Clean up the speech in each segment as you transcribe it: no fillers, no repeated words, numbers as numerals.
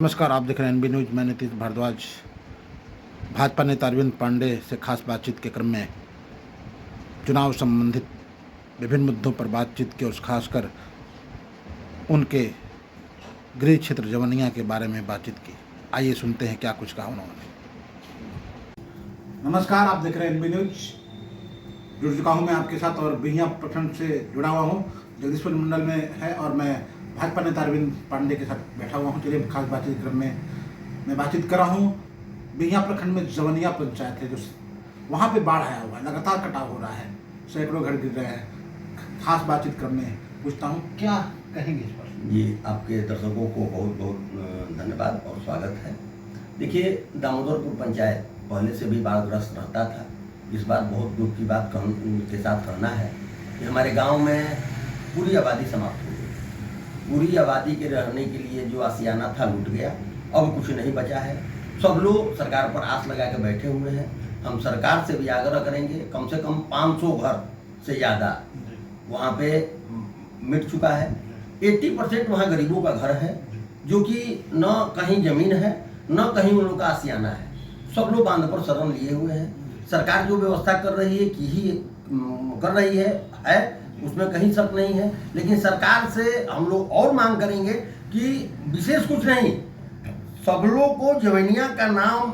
नमस्कार, आप देख रहे हैं एनबी न्यूज। मैं नीतीश भारद्वाज। भाजपा नेता अरविंद पांडे से खास बातचीत के क्रम में चुनाव संबंधित विभिन्न मुद्दों पर बातचीत की और खासकर उनके गृह क्षेत्र जवनिया के बारे में बातचीत की। आइए सुनते हैं क्या कुछ कहा उन्होंने। नमस्कार, आप देख रहे हैं एनबी न्यूज। जुड़ चुका हूं मैं आपके साथ और बिहिया प्रखंड से जुड़ा हुआ हूं, जगदीशपुर मंडल में है और मैं भाजपा नेता अरविंद पांडे के साथ बैठा हुआ हूँ। चलिए खास बातचीत क्रम में मैं बातचीत कर रहा हूँ। बिहिया प्रखंड में जवनिया पंचायत है, जो वहाँ पे बाढ़ आया हुआ है, लगातार कटाव हो रहा है, सैकड़ों घर गिर रहे हैं। खास बातचीत क्रम में पूछता हूँ, क्या कहेंगे इस पर? जी, आपके दर्शकों को बहुत बहुत धन्यवाद और स्वागत है। देखिए, दामोदरपुर पंचायत पहले से भी बाढ़ग्रस्त रहता था। इस बार बहुत दुख की बात के साथ कहना है कि हमारे गांव में पूरी आबादी समाप्त हो गई। पूरी आबादी के रहने के लिए जो आशियाना था लूट गया, अब कुछ नहीं बचा है। सब लोग सरकार पर आस लगा के बैठे हुए हैं। हम सरकार से भी आग्रह करेंगे, कम से कम 500 घर से ज़्यादा वहाँ पे मिट चुका है। 80% वहाँ गरीबों का घर है, जो कि न कहीं ज़मीन है न कहीं उन लोग का आशियाना है। सब लोग बांध पर शरण लिए हुए हैं। सरकार जो व्यवस्था कर रही है कर रही है उसमें कहीं शक नहीं है, लेकिन सरकार से हम लोग और मांग करेंगे कि विशेष कुछ नहीं, सब लोग को जवनिया का नाम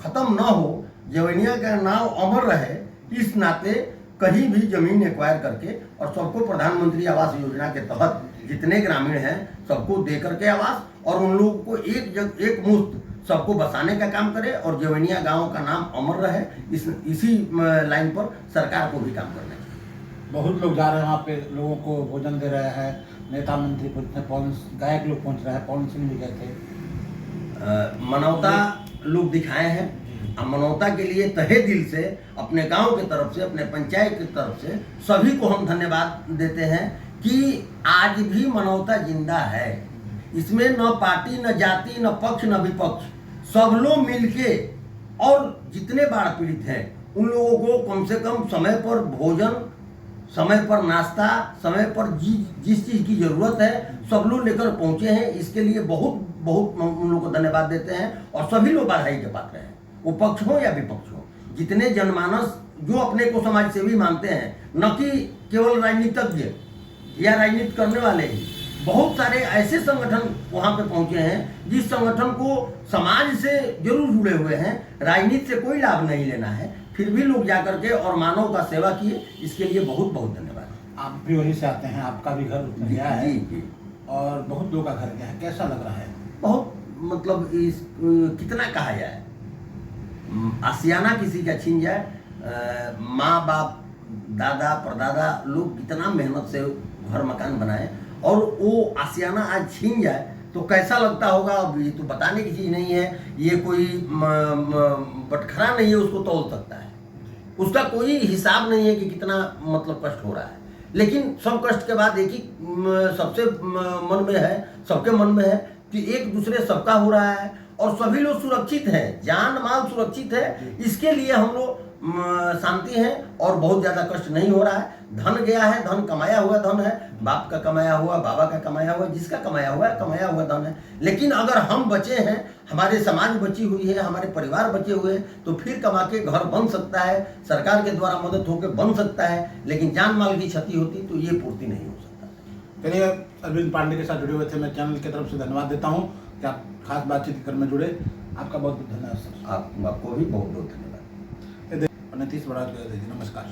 खत्म ना हो, जवनिया का नाम अमर रहे। इस नाते कहीं भी जमीन एक्वायर करके और सबको प्रधानमंत्री आवास योजना के तहत जितने ग्रामीण हैं सबको दे करके आवास, और उन लोगों को एक मुश्त सबको बसाने का काम करे और जवनिया गांव का नाम अमर रहे। इसी लाइन पर सरकार को भी काम करना चाहिए। बहुत लोग जा रहे हैं वहाँ पे, लोगों को भोजन दे रहे हैं, नेता मंत्री गायक लोग पहुँच रहे हैं, पवन सिंह भी गए थे। मानवता लोग दिखाए हैं। मानवता के लिए तहे दिल से अपने गांव की तरफ से, अपने पंचायत की तरफ से सभी को हम धन्यवाद देते हैं कि आज भी मानवता जिंदा है। इसमें न पार्टी, न जाति, न पक्ष, न विपक्ष, सब लोग मिलके, और जितने बाढ़ पीड़ित हैं उन लोगों को कम से कम समय पर भोजन, समय पर नाश्ता, समय पर जिस चीज़ की ज़रूरत है सब लोग लेकर पहुँचे हैं। इसके लिए बहुत बहुत उन लोगों को धन्यवाद देते हैं और सभी लोग बधाई के पात्र हैं, वो पक्ष हो या विपक्ष हो। जितने जनमानस जो अपने को समाज सेवी मानते हैं, न कि केवल राजनीतिज्ञ या राजनीति करने वाले ही, बहुत सारे ऐसे संगठन वहाँ पे पहुँचे हैं जिस संगठन को समाज से जरूर जुड़े हुए हैं, राजनीति से कोई लाभ नहीं लेना है, फिर भी लोग जा करके और मानव का सेवा किए। इसके लिए बहुत बहुत धन्यवाद। आप भी वहीं से आते हैं, आपका भी घर गया है जी, और बहुत लोगों का घर गया है, कैसा लग रहा है? बहुत मतलब इस कितना कहा जाए, आशियाना किसी का छीन जाए, माँ बाप दादा परदादा लोग कितना मेहनत से घर मकान बनाए और वो आशियाना आज छीन जाए तो कैसा लगता होगा। अब ये तो बताने की चीज़ नहीं है, ये कोई बटखरा नहीं है उसको तोल सकता है, उसका कोई हिसाब नहीं है कि कितना मतलब कष्ट हो रहा है। लेकिन सब कष्ट के बाद एक ही सबसे मन में है, सबके मन में है कि एक दूसरे सबका हो रहा है और सभी लोग सुरक्षित हैं, जान माल सुरक्षित है। इसके लिए हम लोग शांति है और बहुत ज़्यादा कष्ट नहीं हो रहा है। धन गया है, धन कमाया हुआ धन है, बाप का कमाया हुआ, बाबा का कमाया हुआ, जिसका कमाया हुआ धन है। लेकिन अगर हम बचे हैं, हमारे समाज बची हुई है, हमारे परिवार बचे हुए हैं, तो फिर कमा के घर बन सकता है, सरकार के द्वारा मदद होकर बन सकता है। लेकिन जान माल की क्षति होती तो ये पूर्ति नहीं हो सकता। चलिए, अरविंद पांडे के साथ जुड़े हुए थे, मैं चैनल की तरफ से धन्यवाद देता हूँ कि आप खास बातचीत कर में जुड़े। आपका बहुत बहुत धन्यवाद सर। आपको भी बहुत बहुत धन्यवाद। नीतीश भारद्वाज, नमस्कार।